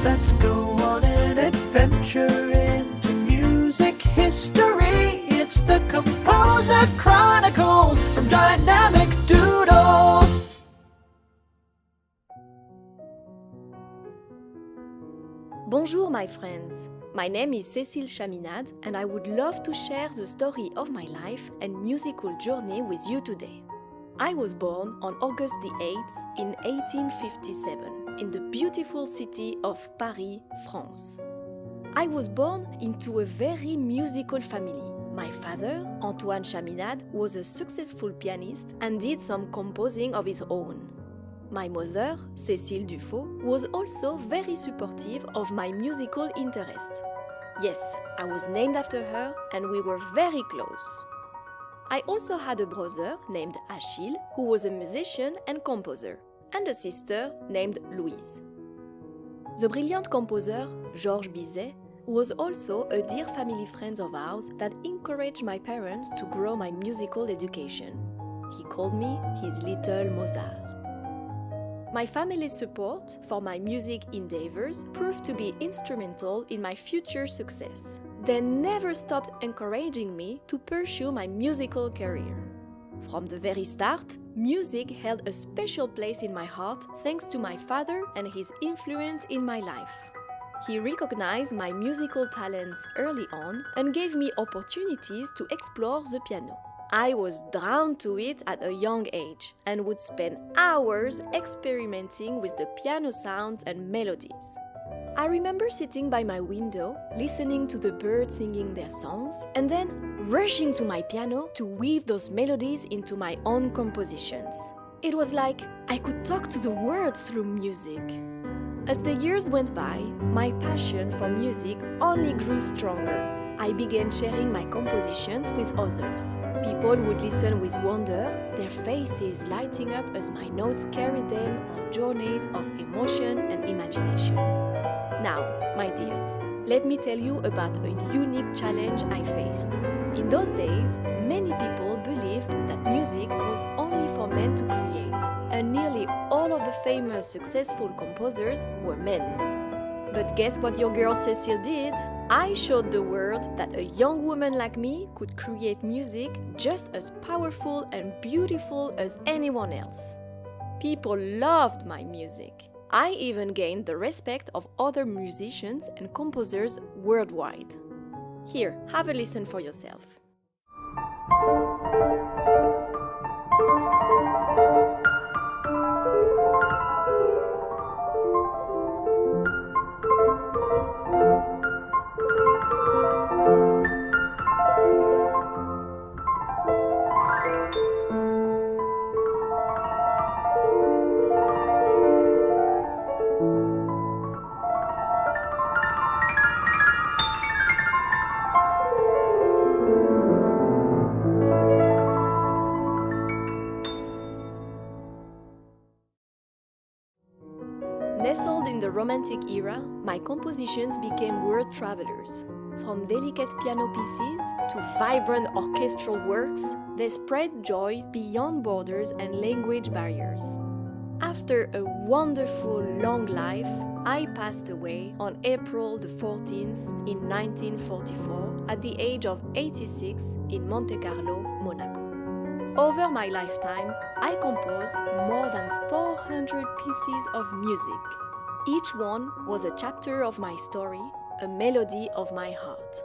Let's go on an adventure into music history. It's the Composer Chronicles from Dynamic Doodle. Bonjour my friends, my name is Cécile Chaminade and I would love to share the story of my life and musical journey with you today. I was born on August the 8th in 1857 in the beautiful city of Paris, France. I was born into a very musical family. My father, Antoine Chaminade, was a successful pianist and did some composing of his own. My mother, Cécile Dufault, was also very supportive of my musical interest. Yes, I was named after her and we were very close. I also had a brother named Achille, who was a musician and composer, and a sister named Louise. The brilliant composer, Georges Bizet, was also a dear family friend of ours that encouraged my parents to grow my musical education. He called me his little Mozart. My family's support for my music endeavors proved to be instrumental in my future success. They never stopped encouraging me to pursue my musical career. From the very start, music held a special place in my heart thanks to my father and his influence in my life. He recognized my musical talents early on and gave me opportunities to explore the piano. I was drawn to it at a young age and would spend hours experimenting with the piano sounds and melodies. I remember sitting by my window, listening to the birds singing their songs, and then rushing to my piano to weave those melodies into my own compositions. It was like I could talk to the words through music. As the years went by, my passion for music only grew stronger. I began sharing my compositions with others. People would listen with wonder, their faces lighting up as my notes carried them on journeys of emotion and imagination. Now, my dears, let me tell you about a unique challenge I faced. In those days, many people believed that music was only for men to create, and nearly all of the famous successful composers were men. But guess what your girl Cécile did? I showed the world that a young woman like me could create music just as powerful and beautiful as anyone else. People loved my music. I even gained the respect of other musicians and composers worldwide. Here, have a listen for yourself. Nestled in the Romantic era, my compositions became world travelers. From delicate piano pieces to vibrant orchestral works, they spread joy beyond borders and language barriers. After a wonderful long life, I passed away on April the 14th in 1944 at the age of 86 in Monte Carlo, Monaco. Over my lifetime, I composed more than 400 pieces of music. Each one was a chapter of my story, a melody of my heart.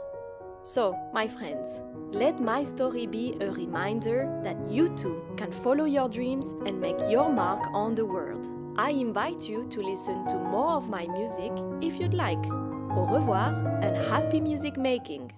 So, my friends, let my story be a reminder that you too can follow your dreams and make your mark on the world. I invite you to listen to more of my music if you'd like. Au revoir and happy music making!